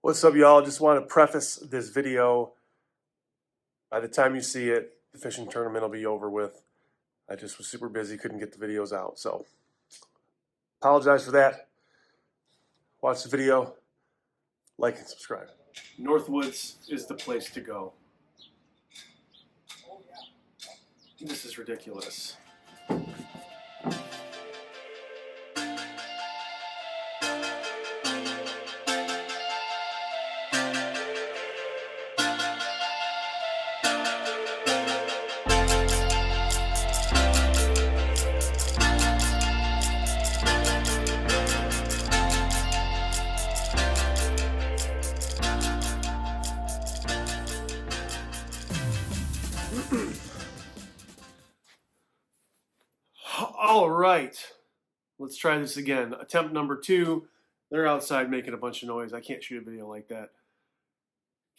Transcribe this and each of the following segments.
What's up, y'all? Just want to preface this video. By the time you see it, the fishing tournament will be over with. I just was super busy, couldn't get the videos out, so apologize for that. Watch the video, like and subscribe. Northwoods is the place to go. This is ridiculous. All right, let's try this again. Attempt number 2. They're outside making a bunch of noise. I can't shoot a video like that.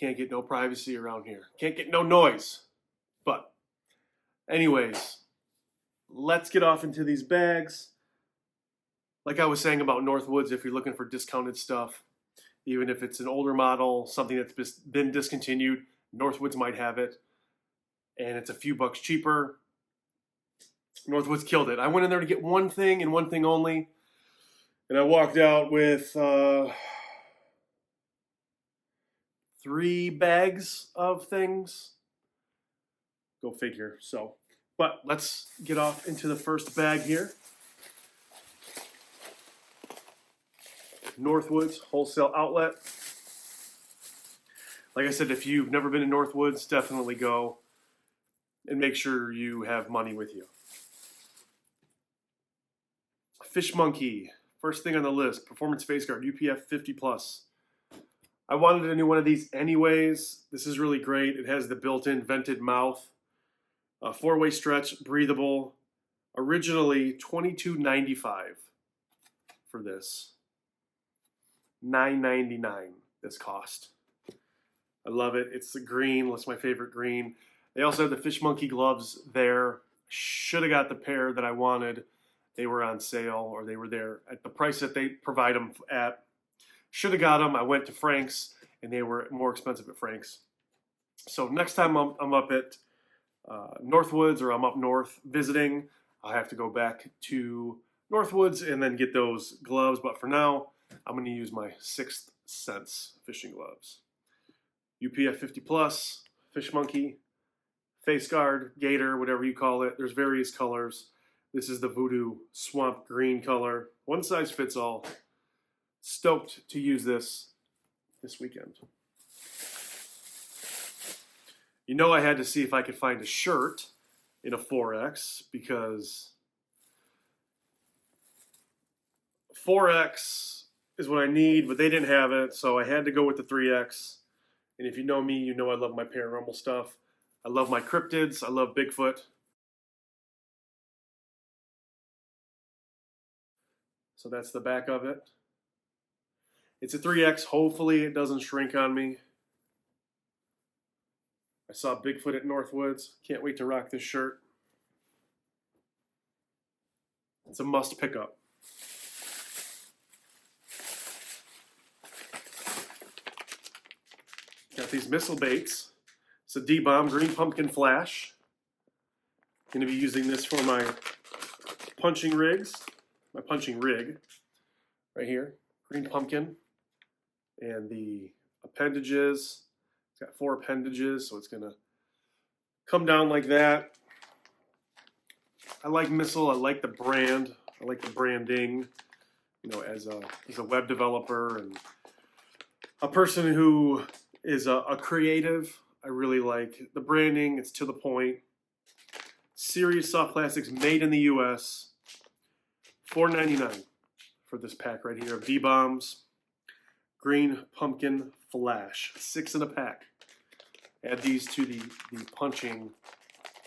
Can't get no privacy around here. Can't get no noise. But anyways, let's get off into these bags. Like I was saying about Northwoods, if you're looking for discounted stuff, even if it's an older model, something that's been discontinued, Northwoods might have it. And it's a few bucks cheaper. Northwoods killed it. I went in there to get one thing and one thing only. And I walked out with 3 bags of things. Go figure. So, but let's get off into the first bag here. Northwoods wholesale outlet. Like I said, if you've never been to Northwoods, definitely go and make sure you have money with you. Fish Monkey, first thing on the list, Performance Face Guard, UPF 50+. I wanted a new one of these anyways. This is really great. It has the built-in vented mouth, 4-way stretch, breathable. Originally $22.95 for this. $9.99 this cost. I love it. It's the green. That's my favorite green. They also have the Fish Monkey gloves there. Should have got the pair that I wanted. They were on sale, or they were there at the price that they provide them at. Should have got them. I went to Frank's, and they were more expensive at Frank's. So next time I'm up at Northwoods, or I'm up north visiting, I have to go back to Northwoods and then get those gloves. But for now, I'm going to use my 6th Sense fishing gloves. UPF 50+, Fish Monkey, Face Guard, Gator, whatever you call it. There's various colors. This is the Voodoo Swamp Green color. One size fits all. Stoked to use this weekend. You know, I had to see if I could find a shirt in a 4X, because 4X is what I need, but they didn't have it, so I had to go with the 3X. And if you know me, you know I love my paranormal stuff. I love my cryptids. I love Bigfoot. So that's the back of it. It's a 3X. Hopefully it doesn't shrink on me. I saw Bigfoot at Northwoods. Can't wait to rock this shirt. It's a must pick up. Got these missile baits. It's a D-Bomb Green Pumpkin Flash. Going to be using this for my punching rigs. My punching rig right here, Green Pumpkin, and the appendages. It's got 4 appendages, so it's gonna come down like that. I like Missile. I like the brand. I like the branding. You know, as a web developer and a person who is a creative, I really like the branding. It's to the point. Serious soft plastics, made in the U.S. $4.99 for this pack right here of D-Bombs Green Pumpkin Flash. 6 in a pack. Add these to the punching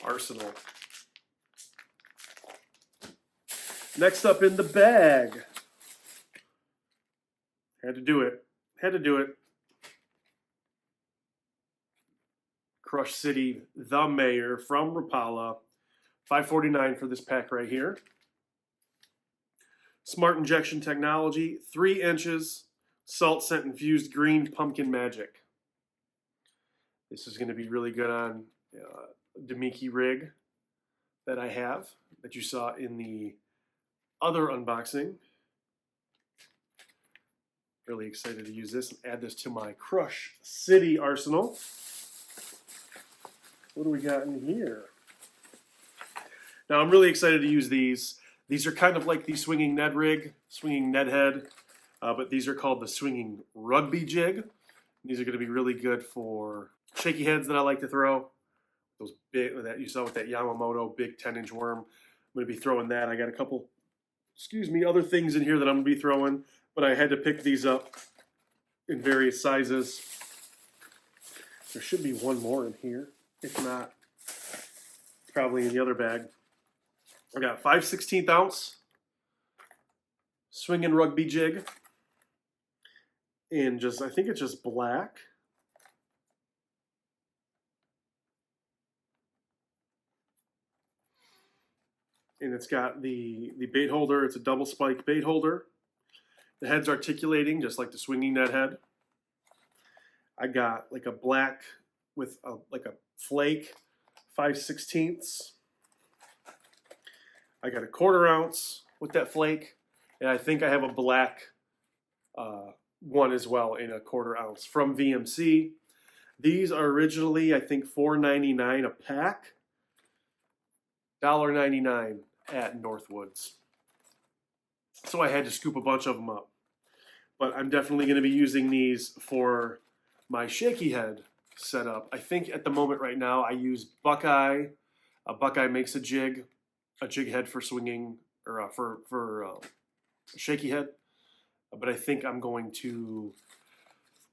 arsenal. Next up in the bag. Had to do it. Had to do it. Crush City, the Mayor from Rapala. $5.49 for this pack right here. Smart injection technology, 3 inches, salt scent infused green pumpkin magic. This is going to be really good on Demiki rig that I have that you saw in the other unboxing. Really excited to use this and add this to my Crush City arsenal. What do we got in here? Now I'm really excited to use these. These are kind of like the swinging Ned rig, swinging Ned head, but these are called the swinging rugby jig. These are going to be really good for shaky heads that I like to throw. Those big that you saw with that Yamamoto big 10-inch worm. I'm going to be throwing that. I got a couple, other things in here that I'm going to be throwing, but I had to pick these up in various sizes. There should be one more in here. If not, probably in the other bag. I got 5/16 ounce swinging rugby jig, and I think it's just black. And it's got the bait holder. It's a double spike bait holder. The head's articulating just like the swinging Ned head. I got like a black with like a flake 5/16. I got a 1/4 ounce with that flake, and I think I have a black one as well in a 1/4 ounce from VMC. These are originally, I think, $4.99 a pack, $1.99 at Northwoods. So I had to scoop a bunch of them up. But I'm definitely going to be using these for my shaky head setup. I think at the moment right now I use Buckeye. Buckeye makes a jig head for swinging, or for shaky head. But I think I'm going to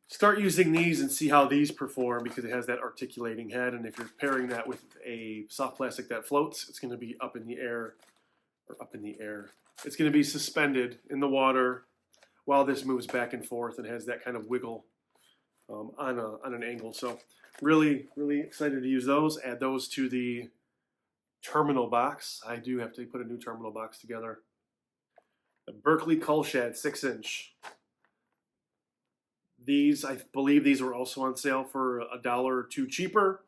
start using these and see how these perform, because it has that articulating head, and if you're pairing that with a soft plastic that floats, it's going to be up in the air. It's going to be suspended in the water while this moves back and forth and has that kind of wiggle on an angle. So really, really excited to use those. Add those to the terminal box. I do have to put a new terminal box together. The Berkley Cull Shad 6-inch. These, I believe these were also on sale for $1 or $2 cheaper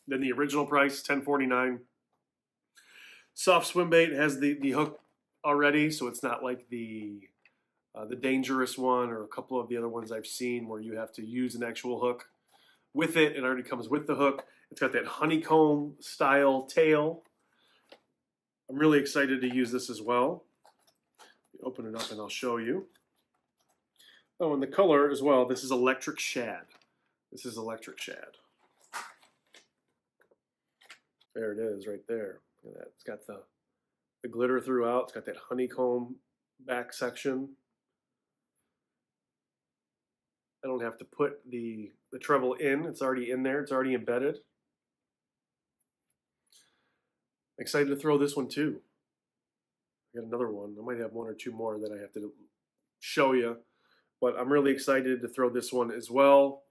than the original price, $10.49. Soft swim bait has the hook already, so it's not like the dangerous one or a couple of the other ones I've seen where you have to use an actual hook with it. It already comes with the hook. It's got that honeycomb style tail. I'm really excited to use this as well. Open it up and I'll show you. Oh, and the color as well. This is Electric Shad. This is Electric Shad. There it is right there. Look at that. It's got the glitter throughout. It's got that honeycomb back section. I don't have to put the treble in. It's already in there. It's already embedded. Excited to throw this one too. I got another one. I might have one or two more that I have to show you, but I'm really excited to throw this one as well.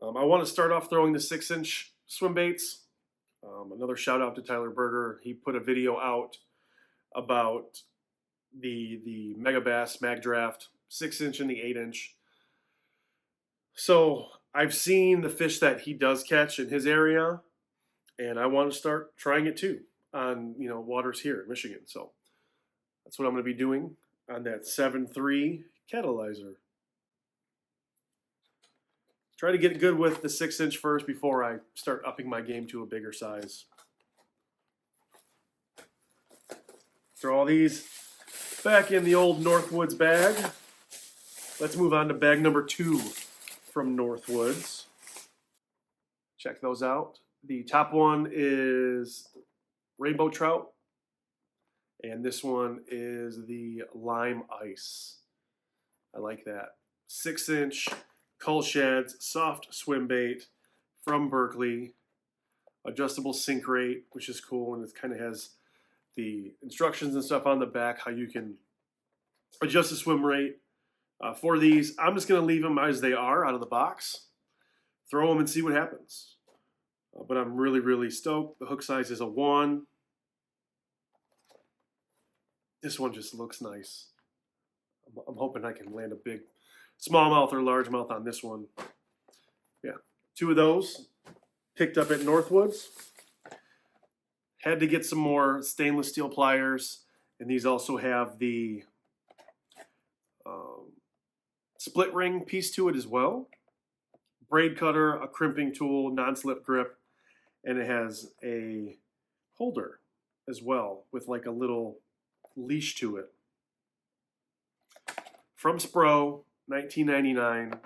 I want to start off throwing the 6-inch swim baits. Another shout out to Tyler Berger. He put a video out about the Mega Bass Mag Draft 6-inch and the 8-inch. So I've seen the fish that he does catch in his area, and I want to start trying it too on waters here in Michigan. So that's what I'm going to be doing on that 7.3 catalyzer. Try to get good with the 6-inch first before I start upping my game to a bigger size. Throw all these back in the old Northwoods bag. Let's move on to bag number 2 from Northwoods. Check those out. The top one is rainbow trout, and this one is the lime ice. I like that. 6-inch Cull Shads, soft swim bait from Berkley. Adjustable sink rate, which is cool, and it kind of has the instructions and stuff on the back, how you can adjust the swim rate. For these, I'm just going to leave them as they are out of the box. Throw them and see what happens. But I'm really, really stoked. The hook size is a 1. This one just looks nice. I'm hoping I can land a big smallmouth or largemouth on this one. Yeah, 2 of those picked up at Northwoods. Had to get some more stainless steel pliers, and these also have the split ring piece to it as well. Braid cutter, a crimping tool, non-slip grip, and it has a holder as well with like a little leash to it. From Spro, $19.99.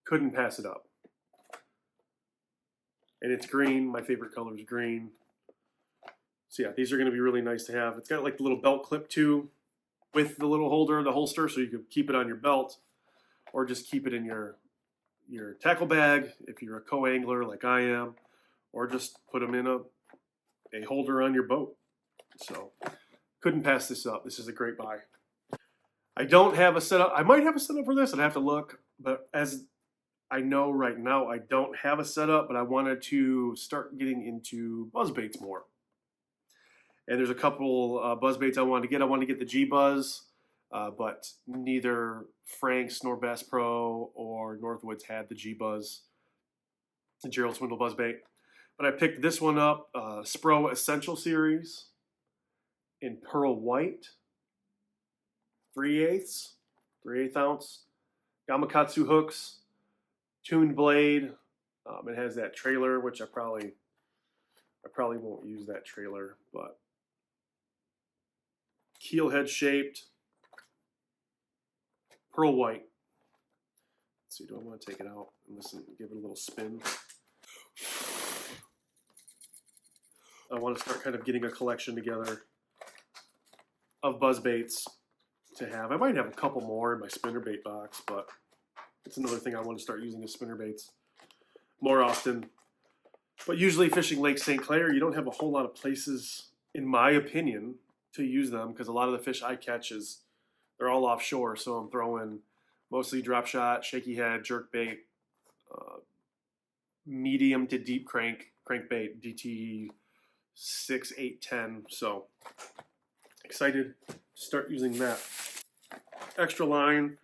Couldn't pass it up. And it's green. My favorite color is green. So yeah, these are going to be really nice to have. It's got like the little belt clip too with the little holder, the holster, so you can keep it on your belt or just keep it in your tackle bag if you're a co-angler like I am, or just put them in a holder on your boat. So couldn't pass this up. This is a great buy. I don't have a setup. I might have a setup for this. I'd have to look, but as I know right now, I don't have a setup, but I wanted to start getting into buzzbaits more. And there's a couple buzzbaits I wanted to get. I wanted to get the G-Buzz, but neither Frank's nor Bass Pro or Northwoods had the G-Buzz, the Gerald Swindle buzzbait. But I picked this one up, Spro Essential Series in Pearl White, 3/8 ounce, Gamakatsu hooks, tuned blade. It has that trailer, which I probably won't use that trailer, but keel head shaped, pearl white. Let's see, do I want to take it out and listen, give it a little spin? I want to start kind of getting a collection together of buzzbaits to have. I might have a couple more in my spinnerbait box, but it's another thing I want to start using as spinnerbaits more often. But usually fishing Lake St. Clair, you don't have a whole lot of places, in my opinion, to use them, because a lot of the fish I catch they're all offshore, so I'm throwing mostly drop shot, shaky head, jerk bait, medium to deep crankbait, DT 6, 8, 10. So excited to start using that. Extra line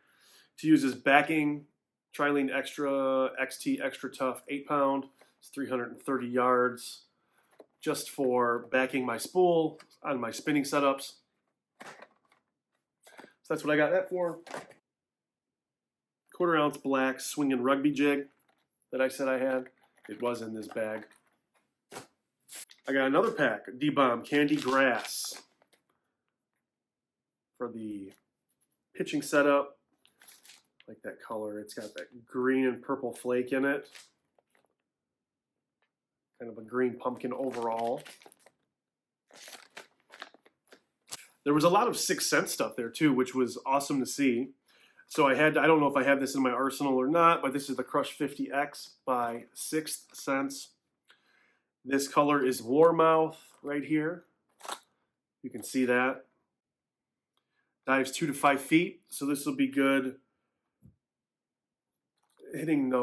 to use as backing, Trilene Extra XT Extra Tough 8-pound. It's 330 yards just for backing my spool on my spinning setups. So that's what I got that for. 1/4 ounce black swinging rugby jig that I said I had. It was in this bag. I got another pack, D-Bomb Candy Grass for the pitching setup. I like that color. It's got that green and purple flake in it. Kind of a green pumpkin overall. There was a lot of 6 cent stuff there too, which was awesome to see. So I don't know if I have this in my arsenal or not, but this is the Crush 50X by 6 cents. This color is Warmouth right here. You can see that. Dives 2 to 5 feet, so this will be good hitting the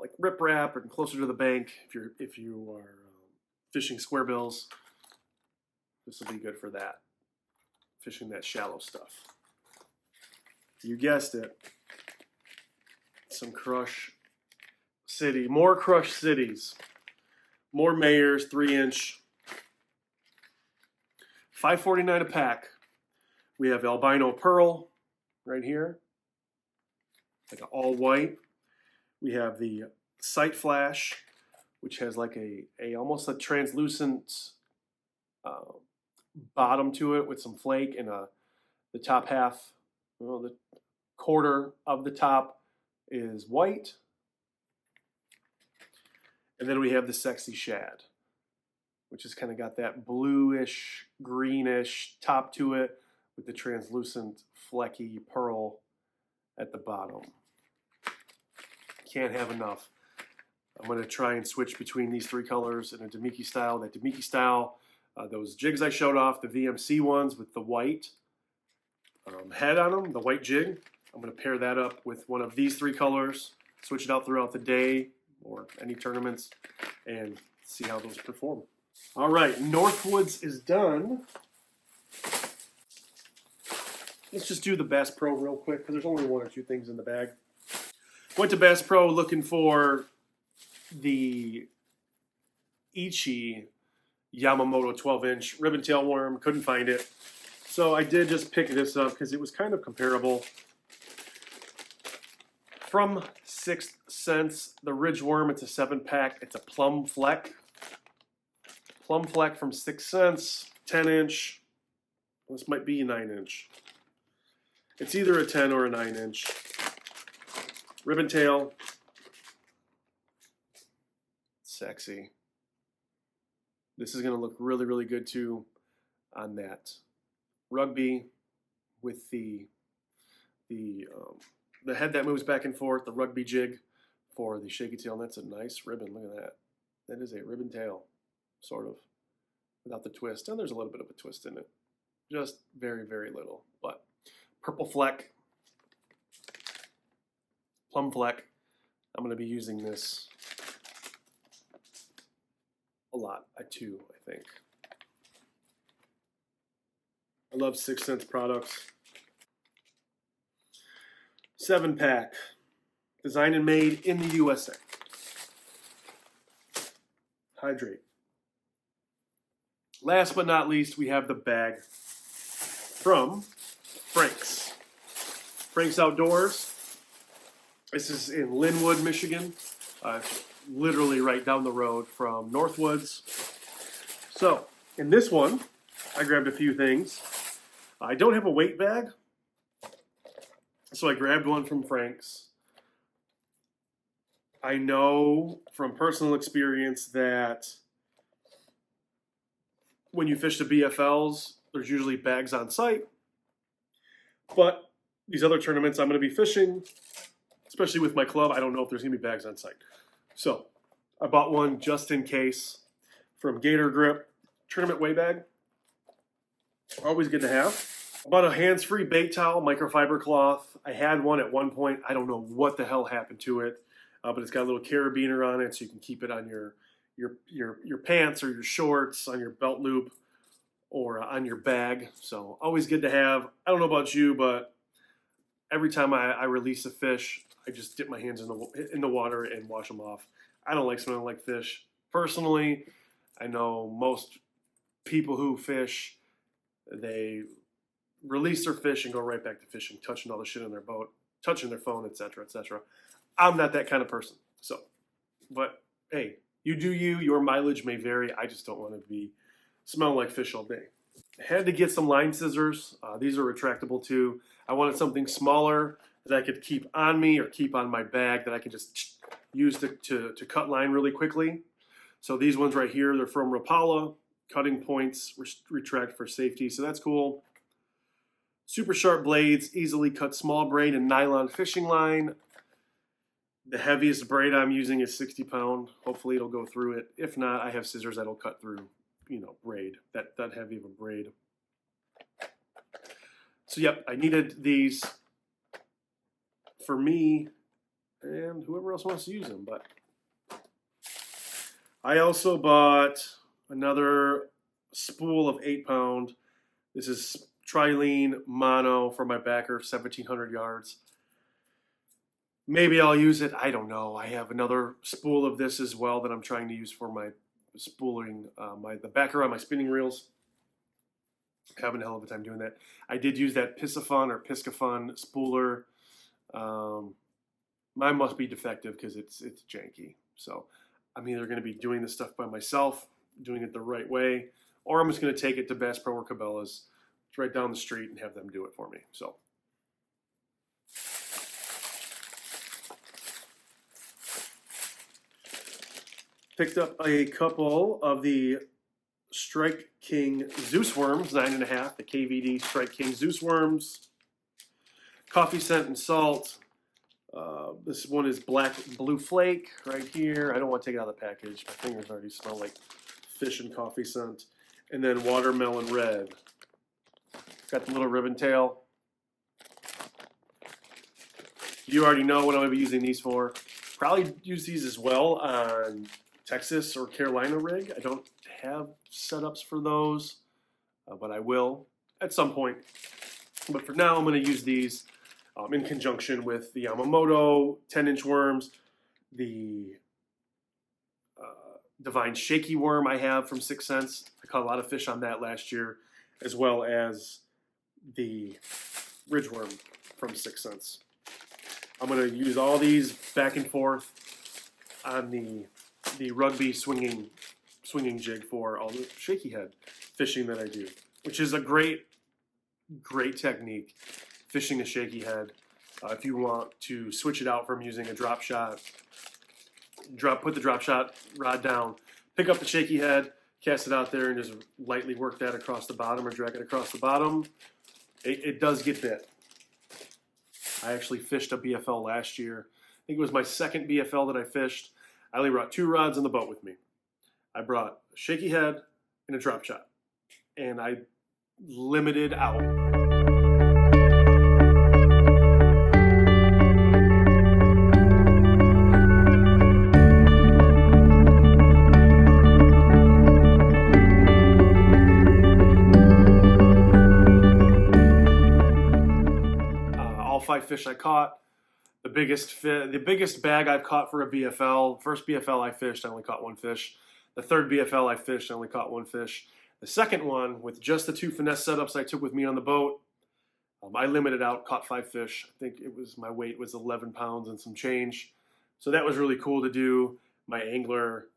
like riprap and closer to the bank. If you are fishing square bills, this will be good for that. Fishing that shallow stuff. You guessed it. Some Crush City, more Crush Cities, more Mayors, 3-inch, $5.49 a pack. We have Albino Pearl right here, like an all white. We have the Sight Flash, which has like a almost a translucent bottom to it with some flake, and the top half, well, the quarter of the top is white. And then we have the Sexy Shad, which has kind of got that bluish, greenish top to it with the translucent flecky pearl at the bottom. Can't have enough. I'm going to try and switch between these 3 colors in a Damiki style. That Damiki style, those jigs I showed off, the VMC ones with the white head on them, the white jig. I'm going to pair that up with one of these 3 colors, switch it out throughout the day or any tournaments, and see how those perform. All right, Northwoods is done. Let's just do the Bass Pro real quick, because there's only 1 or 2 things in the bag. Went to Bass Pro looking for the Ichi Yamamoto 12-inch ribbon tail worm. Couldn't find it. So I did just pick this up because it was kind of comparable. From 6th Sense, the Ridge Worm, it's a 7-pack. It's a Plum Fleck. Plum Fleck from 6th Sense, 10-inch. This might be a 9-inch. It's either a 10 or a 9-inch. Ribbon tail. Sexy. This is going to look really, really good too on that rugby with the head that moves back and forth, the rugby jig for the shaky tail. And that's a nice ribbon. Look at that. That is a ribbon tail, sort of, without the twist. And there's a little bit of a twist in it. Just very, very little. But purple fleck, plum fleck. I'm going to be using this a lot, too, I think. I love 6th Sense products. 7-pack, designed and made in the USA. Hydrate. Last but not least, we have the bag from Frank's. Frank's Outdoors. This is in Linwood, Michigan. Literally right down the road from NORTHWOOD'S. So, in this one, I grabbed a few things. I don't have a weight bag, so I grabbed one from Frank's. I know from personal experience that when you fish the BFLs, there's usually bags on site. But these other tournaments I'm going to be fishing, especially with my club, I don't know if there's going to be bags on site. So I bought one just in case from Gator Grip. Tournament weigh bag. Always good to have. I bought a hands-free bait towel, microfiber cloth. I had one at one point. I don't know what the hell happened to it, but it's got a little carabiner on it, so you can keep it on your pants or your shorts, on your belt loop, or on your bag. So always good to have. I don't know about you, but every time I release a fish, I just dip my hands in the water and wash them off. I don't like smelling like fish. Personally, I know most people who fish, they release their fish and go right back to fishing, touching all the shit in their boat, touching their phone, etc., etc. I'm not that kind of person. So, but hey, you do you. Your mileage may vary. I just don't want to be smelling like fish all day. I had to get some line scissors. These are retractable too. I wanted something smaller that I could keep on me or keep on my bag that I can just use to cut line really quickly. So these ones right here, they're from Rapala. Cutting points retract for safety, so that's cool. Super sharp blades, easily cut small braid and nylon fishing line. The heaviest braid I'm using is 60 pound. Hopefully it'll go through it. If not, I have scissors that'll cut through, braid, that heavy of a braid. So yep, I needed these for me and whoever else wants to use them. But I also bought another spool of 8 pound. This is trilene mono for my backer, 1,700 yards. Maybe I'll use it. I don't know. I have another spool of this as well that I'm trying to use for my spooling the backer on my spinning reels. Having a hell of a time doing that. I did use that Piscifun or Piscifun spooler. Mine must be defective because it's janky. So I'm either going to be doing this stuff by myself, doing it the right way, or I'm just going to take it to Bass Pro or Cabela's. It's right down the street and have them do it for me. So picked up a couple of the Strike King Zeus worms, 9.5, the KVD Strike King Zeus worms. Coffee scent and salt. This one is black blue flake right here. I don't want to take it out of the package. My fingers already smell like fish and coffee scent. And then watermelon red. Got the little ribbon tail. You already know what I'm going to be using these for. Probably use these as well on Texas or Carolina rig. I don't have setups for those, but I will at some point. But for now, I'm going to use these in conjunction with the Yamamoto 10-inch worms, the Divine Shaky worm I have from 6 Cents. I caught a lot of fish on that last year, as well as the Ridgeworm from 6 Cents. I'm going to use all these back and forth on the rugby swinging jig for all the shaky head fishing that I do, which is a great technique, fishing a shaky head. If you want to switch it out from using a drop shot, put the drop shot rod down, pick up the shaky head, cast it out there, and just lightly work that across the bottom or drag it across the bottom. It does get bit. I actually fished a BFL last year. I think it was my second BFL that I fished. I only brought 2 rods in the boat with me. I brought a shaky head and a drop shot, and I limited out. All 5 fish I caught. The biggest bag I've caught for a BFL. First BFL I fished, I only caught 1 fish. The third BFL I fished, I only caught 1 fish. The second one, with just the 2 finesse setups I took with me on the boat, I limited out, caught 5 fish. I think my weight was 11 pounds and some change. So that was really cool to do. My angler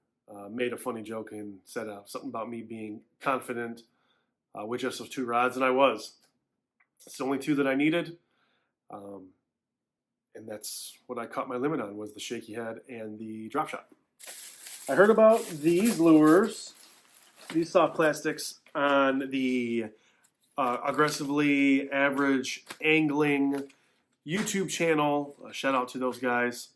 made a funny joke and said something about me being confident with just those 2 rods, and I was. It's the only 2 that I needed. And that's what I caught my limit on, was the shaky head and the drop shot. I heard about these lures, these soft plastics, on the Aggressively Average Angling YouTube channel. Shout out to those guys.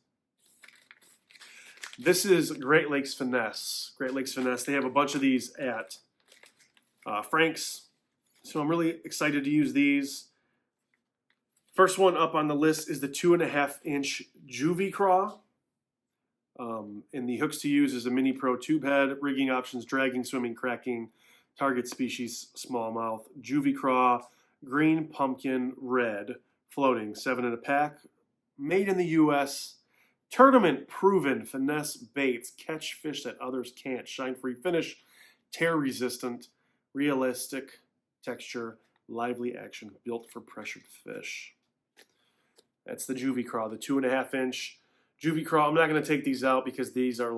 This is Great Lakes Finesse. Great Lakes Finesse. They have a bunch of these at Frank's. So I'm really excited to use these. First one up on the list is the 2.5-inch Juvie Craw. And the hooks to use is a Mini Pro tube head, rigging options, dragging, swimming, cracking, target species, smallmouth, Juvie Craw, green pumpkin, red, floating, 7 in a pack, made in the U.S., tournament proven finesse baits, catch fish that others can't, shine free finish, tear resistant, realistic texture, lively action, built for pressured fish. That's the Juvie Craw, the 2.5-inch Juvie Craw. I'm not going to take these out because these are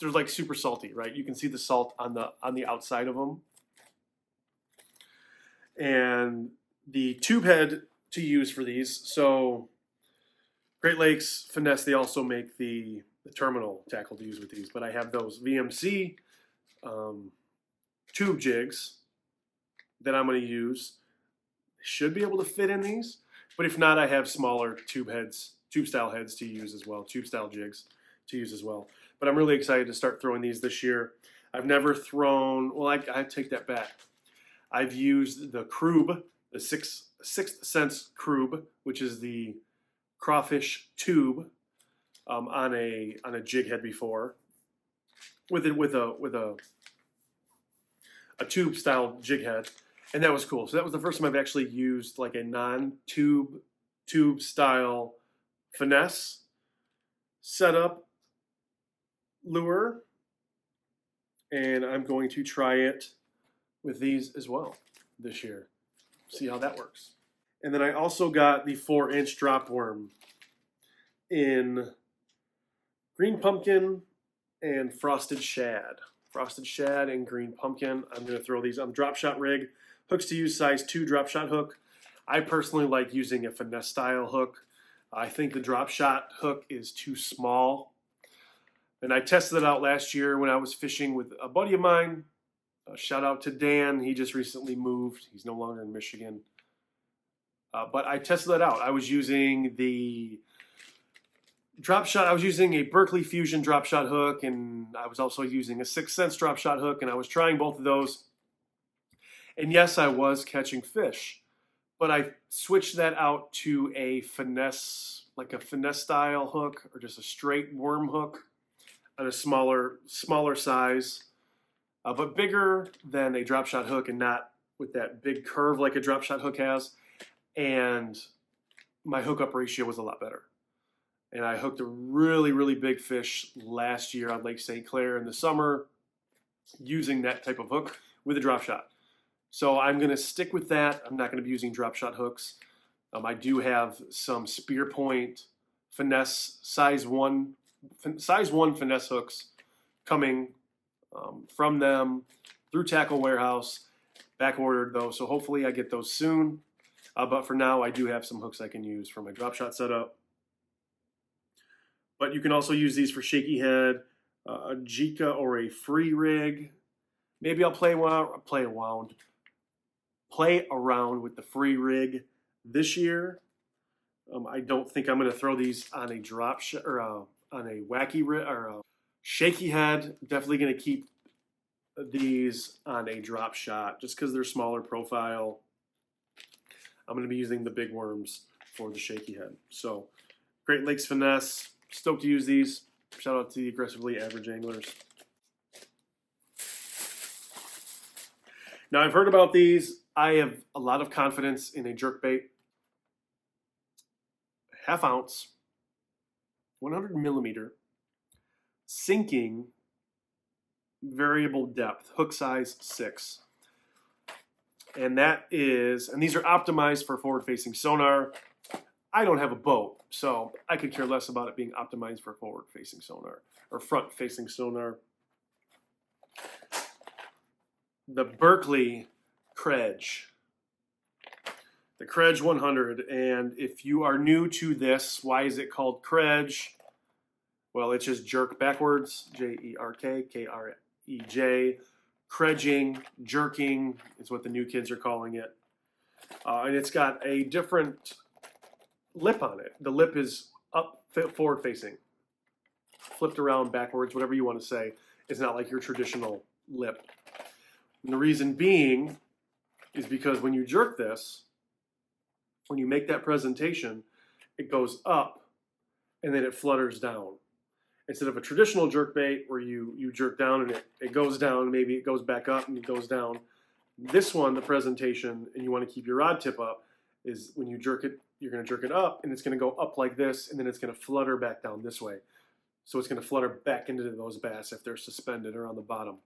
they're like super salty, right? You can see the salt on the outside of them. And the tube head to use for these. So Great Lakes Finesse, they also make the terminal tackle to use with these. But I have those VMC tube jigs that I'm going to use. Should be able to fit in these. But if not, I have smaller tube-style heads to use as well, tube-style jigs to use as well. But I'm really excited to start throwing these this year. I've never thrown, well, I take that back. I've used the Krub, the 6 Cents Krub, which is the crawfish tube, on a jig head before, with a tube-style jig head. And that was cool. So that was the first time I've actually used like a non-tube style finesse setup lure. And I'm going to try it with these as well this year. See how that works. And then I also got the 4-inch drop worm in green pumpkin and frosted shad. Frosted shad and green pumpkin. I'm going to throw these on the drop shot rig. Hooks to use, size 2 drop shot hook. I personally like using a finesse style hook. I think the drop shot hook is too small. And I tested it out last year when I was fishing with a buddy of mine. Shout out to Dan. He just recently moved. He's no longer in Michigan. But I tested that out. I was using the drop shot. I was using a Berkeley Fusion drop shot hook, and I was also using a 6 Cents drop shot hook, and I was trying both of those. And yes, I was catching fish, but I switched that out to a finesse, like a finesse style hook, or just a straight worm hook at a smaller size, but bigger than a drop shot hook, and not with that big curve like a drop shot hook has. and my hookup ratio was a lot better. And I hooked a really, really big fish last year on Lake St. Clair in the summer using that type of hook with a drop shot. So I'm going to stick with that. I'm not going to be using drop shot hooks. I do have some Spear Point finesse size 1 finesse hooks coming from them through Tackle Warehouse. Back ordered those, so hopefully I get those soon. But for now, I do have some hooks I can use for my drop shot setup. But you can also use these for shaky head, a Jika or a free rig. Maybe I'll play around with the free rig this year. I don't think I'm going to throw these on a drop shot or on a wacky rig or a shaky head. Definitely going to keep these on a drop shot just because they're smaller profile. I'm going to be using the big worms for the shaky head. So Great Lakes Finesse. Stoked to use these. Shout out to the aggressively average anglers. Now I've heard about these. I have a lot of confidence in a jerkbait. 1/2 ounce, 100 millimeter, sinking, variable depth, hook size 6. And these are optimized for forward-facing sonar. I don't have a boat, so I could care less about it being optimized for forward-facing sonar or front-facing sonar. The Berkley Credge. The Credge 100, and if you are new to this, why is it called Credge? Well, it's just jerk backwards, J-E-R-K, K-R-E-J. Credging, jerking is what the new kids are calling it. And it's got a different lip on it. The lip is up, forward facing, flipped around backwards, whatever you want to say. It's not like your traditional lip. And the reason being is because when you jerk this, when you make that presentation, it goes up and then it flutters down. Instead of a traditional jerk bait where you jerk down and it goes down, maybe it goes back up and it goes down. This one, the presentation, and you want to keep your rod tip up, is when you jerk it, you're going to jerk it up and it's going to go up like this and then it's going to flutter back down this way. So it's going to flutter back into those bass if they're suspended or on the bottom.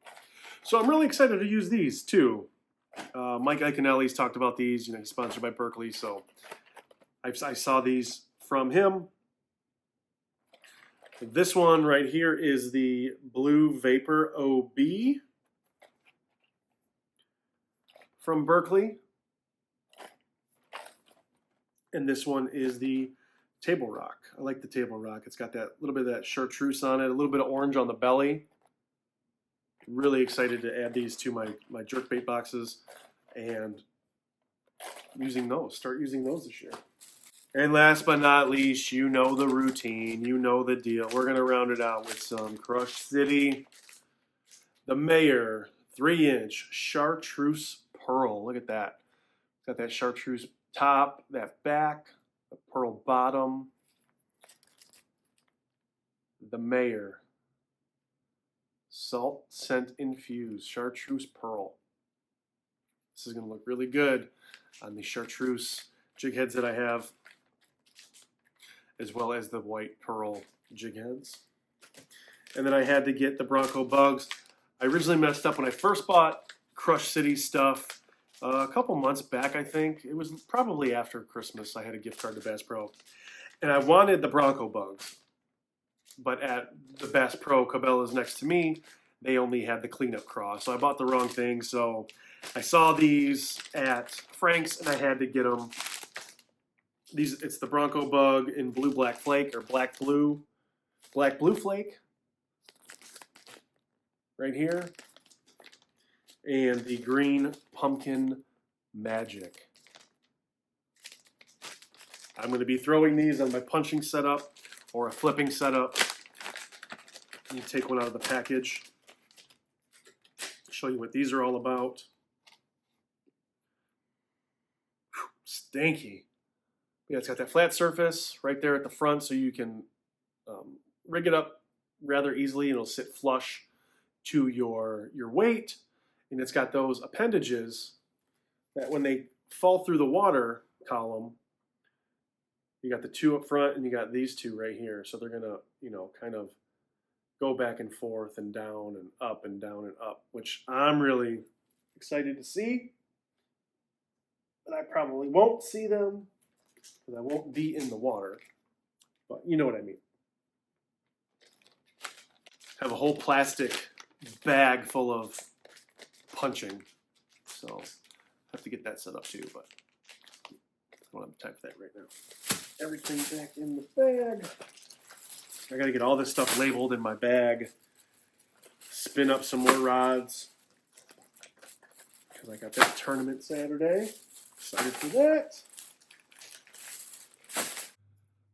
So I'm really excited to use these too. Mike Iaconelli's talked about these. He's sponsored by Berkley, so I saw these from him. This one right here is the Blue Vapor OB from Berkley. And this one is the Table Rock. I like the Table Rock. It's got that little bit of that chartreuse on it, a little bit of orange on the belly. Really excited to add these to my jerkbait boxes and start using those this year. And last but not least, you know the routine, you know the deal. We're going to round it out with some Crush City, the Mayor 3-inch chartreuse pearl. Look at that. Got that chartreuse top, that back, the pearl bottom. The Mayor salt scent infused chartreuse pearl. This is going to look really good on the chartreuse jig heads that I have, as well as the white pearl jig heads. And then I had to get the Bronco Bugs. I originally messed up when I first bought Crush City stuff a couple months back, I think. It was probably after Christmas. I had a gift card to Bass Pro. And I wanted the Bronco Bugs. But at the Bass Pro Cabela's next to me, they only had the cleanup craw. So I bought the wrong thing. So I saw these at Frank's and I had to get them. It's the Bronco Bug in blue black flake or black blue flake right here, and the green pumpkin magic. I'm going to be throwing these on my punching setup or a flipping setup. Let me take one out of the package, show you what these are all about. Whew, stinky. Yeah, it's got that flat surface right there at the front, so you can rig it up rather easily. It'll sit flush to your weight, and it's got those appendages that when they fall through the water column. You got the two up front and you got these two right here. So they're gonna, you know, kind of go back and forth and down and up and down and up, which I'm really excited to see. But I probably won't see them because I won't be in the water. But you know what I mean. Have a whole plastic bag full of punching. So I have to get that set up too, but I don't have time for that right now. Everything back in the bag. I gotta get all this stuff labeled in my bag. Spin up some more rods. Because I got that tournament Saturday. Excited for that.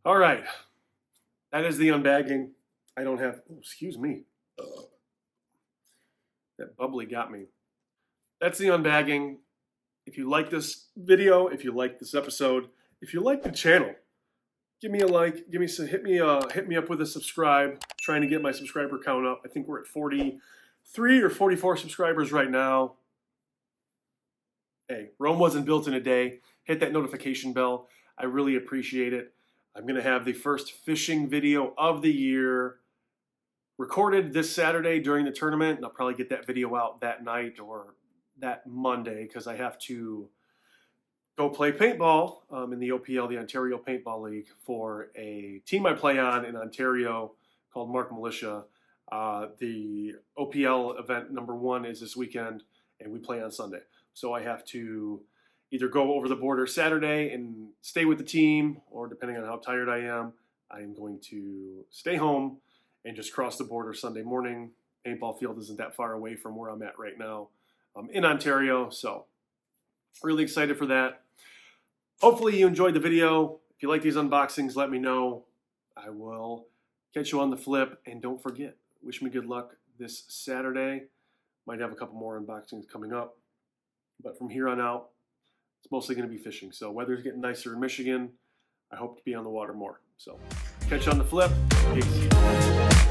All right. That is the unbagging. I don't have, oh, excuse me. That bubbly got me. That's the unbagging. If you like this video, if you like this episode, if you like the channel, give me a like, hit me up with a subscribe. Trying to get my subscriber count up. I think we're at 43 or 44 subscribers right now. Hey, Rome wasn't built in a day. Hit that notification bell. I really appreciate it. I'm going to have the first fishing video of the year recorded this Saturday during the tournament, and I'll probably get that video out that night or that Monday because I have to go play paintball in the OPL, the Ontario Paintball League, for a team I play on in Ontario called Mark Militia. The OPL event #1 is this weekend, and we play on Sunday. So I have to either go over the border Saturday and stay with the team, or depending on how tired I am going to stay home and just cross the border Sunday morning. Paintball field isn't that far away from where I'm at right now. I'm in Ontario, so really excited for that. Hopefully you enjoyed the video. If you like these unboxings, let me know. I will catch you on the flip, and don't forget, wish me good luck this Saturday. Might have a couple more unboxings coming up, but from here on out, it's mostly going to be fishing. So weather's getting nicer in Michigan. I hope to be on the water more. So catch you on the flip. Peace.